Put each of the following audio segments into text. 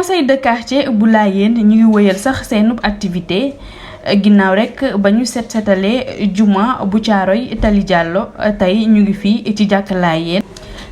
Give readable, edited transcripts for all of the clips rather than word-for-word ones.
conseil de quartier bu Layène ñu ngi wëyal sax seenub activité ginnaaw rek ba ñu setalee juma bu Caaroy Tali Diallo tey ñu ngi fii ci jàkk Layène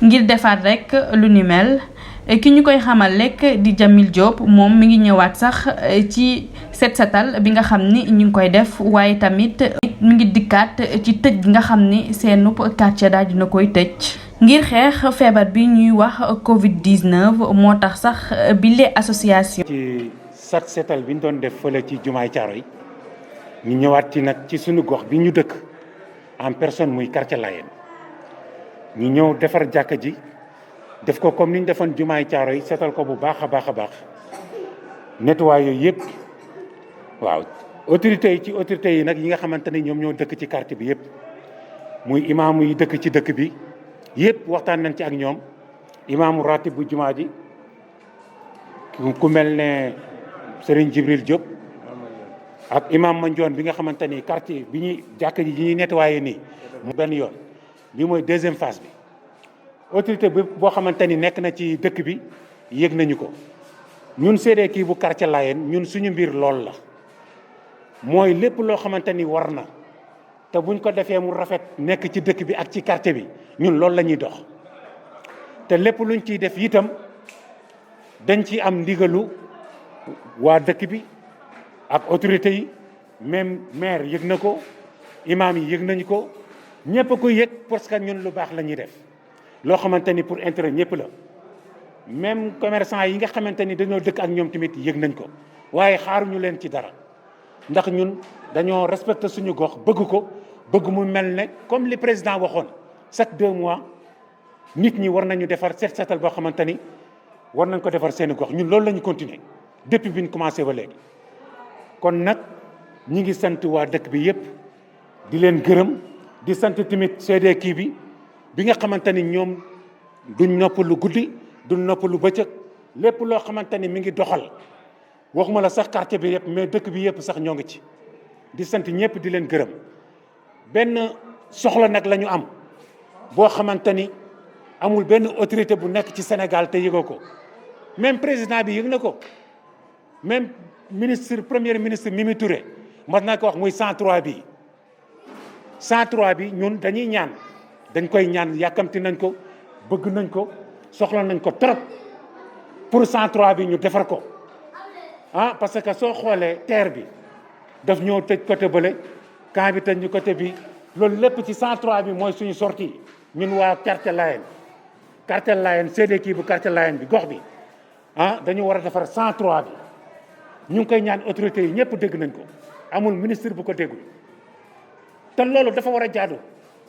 ngir defaat rek lu ni mel ki ñu koy xamal rek di Jamil Diop moom mi ngi ñëwaat sax ci setal bi nga xam ni ñu ngi koy def waaye tamit mi ngi dikkaat ci tëj gi nga xam ni seenub quartier daal dina koy tëj ngir xeex feebar bi ñuy wax Covid 19 moo tax sax bile association. ci setal bi ñu doon def fële ci jumaay Caaroy ñu ñëwaat ci nag ci suñu gox bi ñu dëkk en personne muy quartier Layène ñu ñëw defar jàkka ji def ko comme ni ñu defoon jumaay Caaroy setal ko bu baax a baax a baax nettoyé yooyu yëpp waaw autorités yi nag yi nga xamante ne ñoom ñoo dëkk ci quartier bi yëpp muy imaamu yi dëkk ci dëkk bi yëpp waxtaan nañ ci ak ñoom imaamu ratib bu jumaa ji ku mel ne Serigne Jibril Diop ak imam Mandione bi nga xamante ni quartier bi ñuy jàkka ji ñuy nettoyé nii mu benn yoon bi mooy deuxième phase bi autorité bi boo xamante ni nekk na ci dëkk bi yëg nañu ko ñun seedee kii bu quartier Layène ñun suñu mbir lool la mooy lépp loo xamante ni war na te buñ ko defee mu rafet nekk ci dëkk bi ak ci quartier bi ñun loolu la ñuy dox te lépp luñ ciy def itam dañ ci am ndigalu waa dëkk bi ak autorité yi même maire yëg na ko imam yi yëg nañu ko ñëpp a ko yëg parce que ñun lu baax la ñuy def loo xamante ni pour intérêt ñëpp la même commerçant yi nga xamante ni dañoo dëkk ak ñoom tamit yëg nañ ko waaye xaaruñu leen ci dara ndax ñun dañoo respecté suñu gox bëgg ko bëgg mu mel ne comme li président waxoon chaque 2 mois nit ñi war nañu defar setal boo xamante ni war nañ ko defar seeni gox ñun loolu la ñu continuer depuis bi ñu commencé ba léegi. kon nag ñi ngi sant waa dëkk bi yëpp di leen gërëm di sant tamit seede kii bi nga xamante ni ñoom duñ nopp lu guddi duñ nopp lu bëccëg lépp loo xamante ni mi ngi doxal waxuma la sax quartier bi yëpp mais dëkk bi yëpp sax ñoo ngi ci di sant ñëpp di leen gërëm benn soxla nag la ñu am boo xamante ni amul benn autorité bu nekk ci Sénégal te yëgoo ko même président bi yëg na ko même premier ministre Mimi Touré mos na ko wax muy 103 bi 103 bi ñun dañuy ñaan dañ koy ñaan yàkkamti nañ ko bëgg nañ ko soxla nañ ko trop pour 103 bi ñu defar ko parce que soo xoolee terre bi daf ñoo tëj côté bële camp bi tëj ñu côté bi loolu lépp ci 103 bi mooy suñu sortie ñun waa quartier Layène seede kii bu quartier Layène bi gox bi dañu war a defar 103 bi ñu ngi koy ñaan autorités yi ñëpp dégg nañ ko amul ministre bu ko déggul te loolu dafa war a jaadu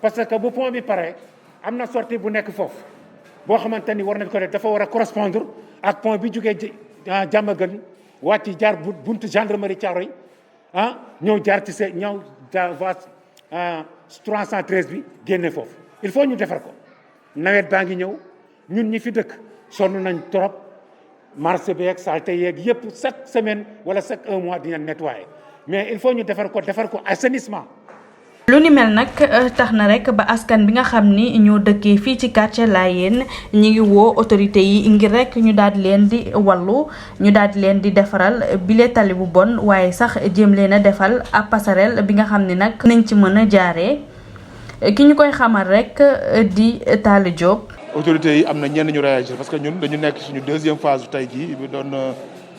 parce que bu pont bi pare am na sortie bu nekk foofu boo xamante ni war nañ ko def dafa war a correspondre ak pont bi jógee Diamaguène wàcc jaar buntu gendarmerie Thiaroye ñëw jaar ci ñëw voie 313 bi génne foofu il faut ñu defar ko nawet baa ngi ñëw ñun ñi fi dëkk sonn nañ trop marché bi ak salte yeeg yëpp chaque semaine wala chaque 1 mois dina nettoyer mais il faut ñu defar ko assainissement. lu ni mel nag tax na rek ba askan bi nga xam ni ñoo dëkkee fii ci quartier Layène ñi ngi woo autorité yi ngir rek ñu daal di leen di wallu ñu daal di leen di defaral bile tali bu bon waaye sax jéem leen a defal ab passerelle bi nga xam ni nag nañ ci mën a jaaree ki ñu koy xamal rek di Talla Diop. autorités yi am na ñenn ñu réagir parce que ñun dañu nekk suñu deuxième phase tey jii bi doon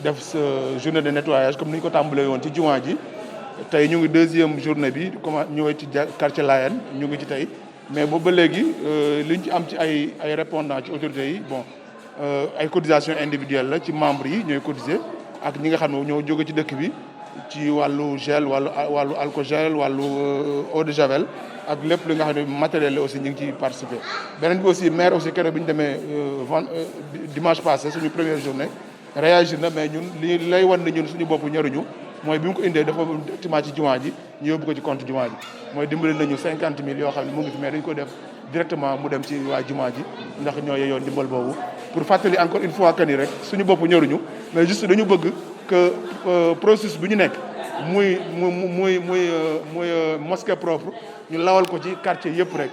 def journée de nettoyage comme ni ñu ko tàmbalee woon ci jumaa ji tey ñu ngi deuxième journée bi commencé ñëwee ci quartier Layène ñu ngi ci tey mais boobu ba léegi liñ ci am ci ay répondants ci autorités yi bon ay cotisation individuelle la ci membres yi ñooy cotiser ak ñi nga xam ne ñoo jóge ci dëkk bi ci wàllu gel wàllu alcogel wàllu eau de javel ak lépp li nga xam ne matériel la aussi ñu ngi ciy participer. beneen bi aussi maire aussi keroog bi ñu demee dimanche passé suñu première journée réagir na mais ñun li lay wan ne ñun suñu bopp ñoruñu mooy bi mu ko indee dafa directement ci jumaa ji ñu yóbbu ko ci compte jumaa ji mooy dimbali nañu 50 000 yoo xam ne mu ngi fi mais dañu ko def directement mu dem ci waa jumaa ji ndax ñoo yeyoon dimbal boobu pour fàttali encore une fois que ni rek suñu bopp ñoruñu mais juste dañu bëgg que processus bu ñu nekk muy mosquée propre ñu lawal ko ci quartier yëpp rek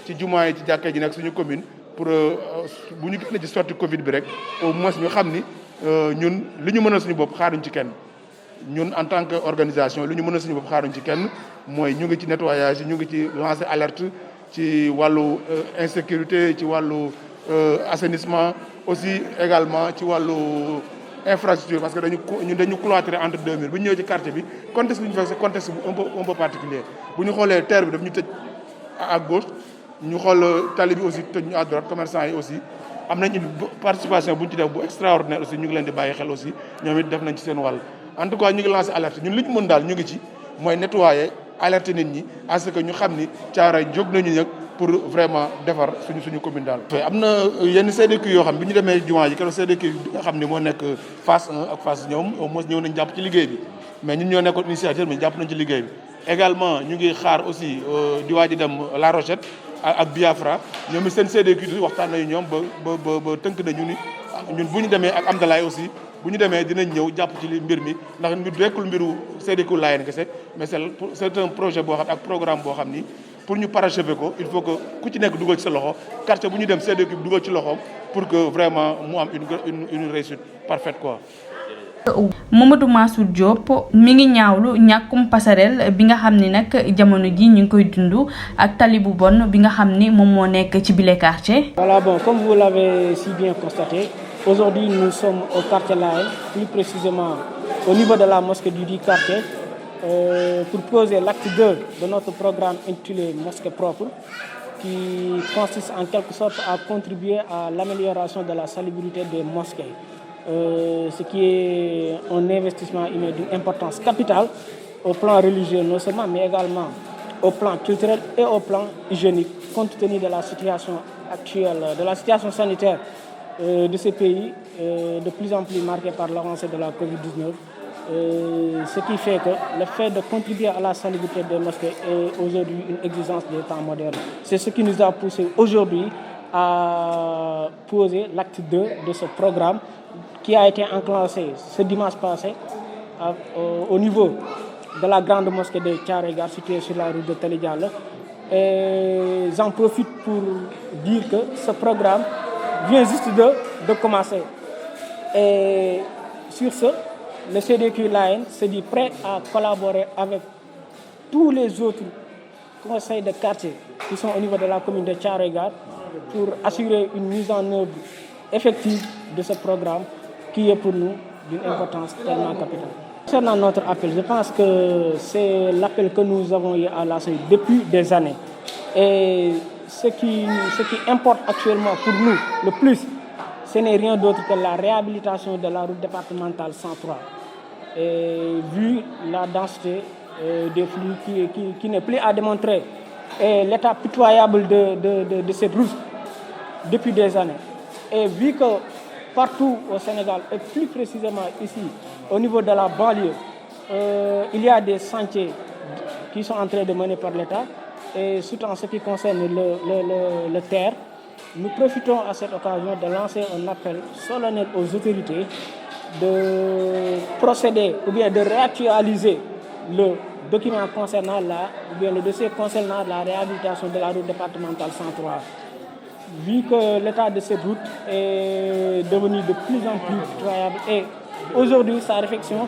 ci jumaa yi ci jàkkee ji nekk suñu commune pour bu ñu génne ci sortie Covid bi rek au moins ñu xam ni ñun li ñu mënal suñu bopp xaaruñ ci kenn ñun en tant que organisation li ñu mënal suñu bopp xaaruñ ci kenn mooy ñu ngi ci nettoyage ñu ngi ci lancer alerte ci wàllu insécurité ci wàllu assainissement aussi également ci wàllu infrastructure parce que dañu cloîtré entre 2000 bu ñu ñëwee ci quartier bi contexte bi ñu fekk c'est contexte bu un peu particulier bu ñu xoolee terre bi daf ñu tëj à gauche ñu xool tali bi aussi tëj ñu à droite commerçant yi aussi am nañ une participation bu ñu ci def bu extraordinaire aussi ñu ngi leen di bàyyi xel aussi ñoom it def nañ ci seen wàll en tout cas ñu ngi lancé alerte ñun li ñu mën daal ñu ngi ci mooy nettoyer alerter nit ñi à ce que ñu xam ni Thiaroye jóg nañu nag pour vraiment defar suñu commune daal. am na yenn CDQ yoo xam bi ñu demee jumaa ji keroog CDQ bi nga xam ni moo nekk phase 1 ak phase ñoom au moins ñëw nañ jàpp ci liggéey bi mais ñun ñoo nekkoon initiateur mais jàpp nañ ci liggéey bi également ñu ngi xaar aussi di waaj dem La Rochette ak Biafra ñoom it seen CDQ di waxtaan nañu ñoom ba tënk nañu ni ñun bu ñu demee ak Amdalaay aussi bu ñu demee dinañ ñëw jàpp ci mbir mi ndax mbir dekkul mbiru CDQ Layène kese mais c'est un projet boo xam ak programme boo xam ni pour ñu parachever ko il faut que ku ci nekk dugal ci sa loxo quartier bu ñu dem CDQ bi dugal ci loxoom pour que vraiment mu am une réussite parfaite quoi. Mamadou Mansour Diop mi ngi ñaawlu ñàkkum passerelle bi nga xam ni nag jamono ji ñu ngi koy dund ak tali bu bon bi nga xam ni moom moo nekk ci bile quartier. Voilà, bon, comme vous l'avez si bien constaté, aujourd'hui nous sommes au quartier Layène, plus précisément au niveau de la mosquée du dit quartier, pour poser l'acte 2 de notre programme intitulé Mosquée propre, qui consiste en quelque sorte à contribuer à l'amélioration de la salubrité des mosquées. Ce qui est un investissement humain d'une importance capitale au plan religieux non seulement, mais également au plan culturel et au plan hygiénique, compte tenu de la situation actuelle, de la situation sanitaire de ce pays, de plus en plus marquée par l'avancée de la Covid-19. Ce qui fait que le fait de contribuer à la salubrité des mosquées est aujourd'hui une exigence des temps modernes. C'est ce qui nous a poussé aujourd'hui à poser l'acte 2 de ce programme qui a été enclenché ce dimanche passé au niveau de la grande mosquée de Thiaroye Gare située sur la route de Tali Diallo. Et j'en profite pour dire que ce programme vient juste de commencer. Et sur ce, le CDQ Layène se dit prêt à collaborer avec tous les autres conseils de quartier qui sont au niveau de la commune de Thiaroye Gare pour assurer une mise en œuvre effective de ce programme qui est pour nous d'une importance tellement capitale. Concernant notre appel, je pense que c'est l'appel que nous avons eu à lancer depuis des années. Et ce qui importe actuellement pour nous le plus, ce n'est rien d'autre que la réhabilitation de la route départementale 103. Et vu la densité des flux qui n'est plus à démontrer et l'état pitoyable de cette route depuis des années. Et vu que partout au Sénégal, et plus précisément ici, au niveau de la banlieue, il y a des sentiers qui sont en train de mener par l'État, et surtout en ce qui concerne le terre, nous profitons à cette occasion de lancer un appel solennel aux autorités de procéder ou bien de réactualiser le document concernant le dossier concernant la réhabilitation de la route départementale 103. Vu que l'état de cette route est devenu de plus en plus pitoyable et aujourd'hui sa réfection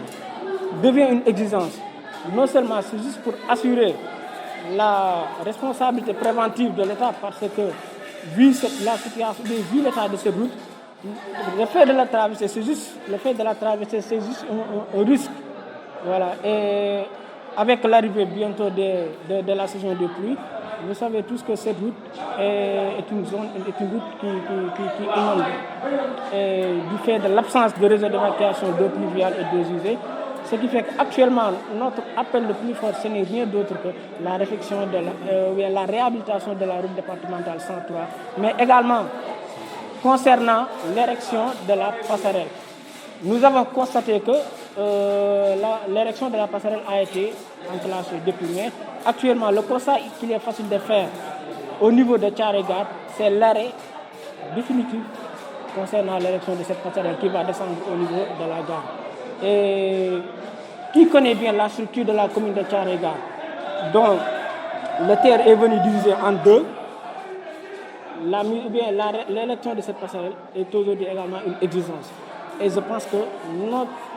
devient une exigence. Non seulement c'est juste pour assurer la responsabilité préventive de l'État parce que vu la situation, vu l'état de cette route, le fait de la traverser, c'est juste un risque. Voilà. Et avec l'arrivée bientôt de la saison de pluie, vous savez tous que cette route est une route qui inonde. Et du fait de l'absence de réseau d'évacuation d'eau pluviale et d'eau usée, ce qui fait qu'actuellement, notre appel le plus fort, ce n'est rien d'autre que la réfection la réhabilitation de la route départementale 103, mais également concernant l'érection de la passerelle. Nous avons constaté que l'érection de la passerelle a été enclenchée depuis mai. Actuellement, le constat qu'il est facile de faire au niveau de Thiaroye Gare, c'est l'arrêt définitif concernant l'érection de cette passerelle qui va descendre au niveau de la gare. Et qui connaît bien la structure de la commune de Thiaroye Gare, dont le terre est venu diviser en deux, l'élection de cette passerelle est aujourd'hui également une exigence. Et je pense que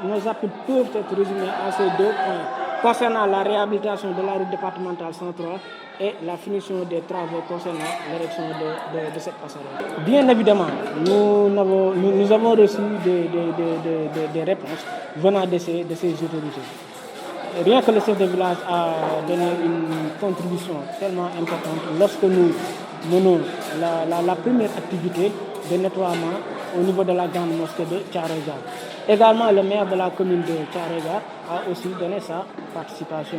nos appuis peuvent être résumés à ces 2 points. Concernant la réhabilitation de la route départementale 103 et la finition des travaux concernant l'érection de cette passerelle. Bien évidemment, nous avons reçu des réponses venant de ces autorités. Rien que le chef de village a donné une contribution tellement importante lorsque nous menons la première activité de nettoiement au niveau de la grande mosquée de Thiaroye-Gare. Également, le maire de la commune de Thiaroye-Gare a aussi donné sa participation.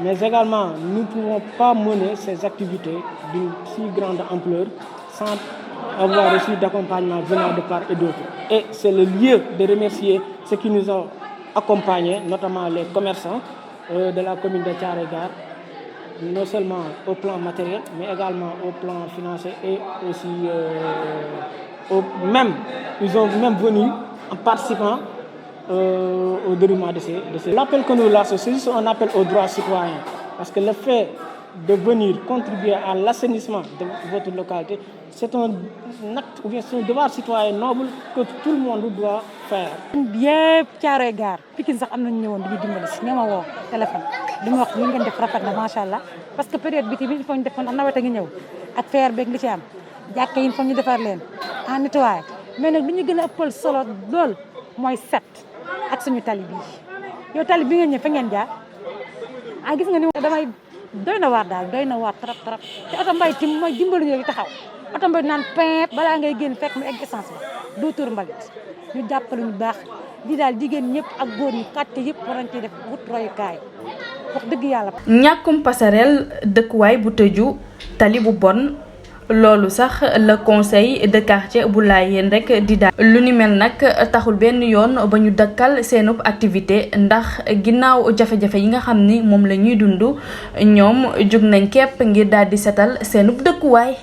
Mais également, nous ne pouvons pas mener ces activités d'une si grande ampleur sans avoir reçu d'accompagnement venant de part et d'autre. Et c'est le lieu de remercier ceux qui nous ont accompagnés, notamment les commerçants de la commune de Thiaroye-Gare, non seulement au plan matériel, mais également au plan financier et aussi ils ont même venu en participant au déroulement de ces. L'appel que nous lançons, c'est juste un appel aux droits citoyens. Parce que le fait de venir contribuer à l'assainissement de votre localité, c'est un acte ou bien c'est un devoir citoyen noble que tout le monde doit faire. Bien Thiaroye-Gare Pikine sax am nañu ñëwoon di ñu dimbali si ñoo ma woo téléphone di ma wax li ngeen def rafet na macha allah parce que période bi tamit il faut ñu def ndax nawet a ngi ñëw ak feer beeg li ci am jàkka yi fa ñu defar leen en nettoyé mais nag li ñu gën a ëppal solo lool mooy set ak suñu tali bii yow tali bi ngeen ñëw fa ngeen jaar gis nga ni damay doy na waar daal doy na waar trop te oto mbay tim mooy dimbali ñu taxaw oto mbay naan peep balaa ngay génn fekk mu egg essence ba doo tuur mbalit ñu jàppale ñu baax di daal jigéen ñëpp ak góor ñi kàtte yëpp war nañ ciy def wut royukaay wax dëgg yàlla. ñàkkum passerelle dëkkuwaay bu tëju tali bu bon loolu sax le conseil de quartier bu Layène rek di daal lu ni mel nag taxul benn yoon ba ñu dakkal seenub activité ndax ginnaaw jafe-jafe yi nga xam ni moom la ñuy dund ñoom jóg nañ képp ngir daal di setal seenub dëkkuwaay.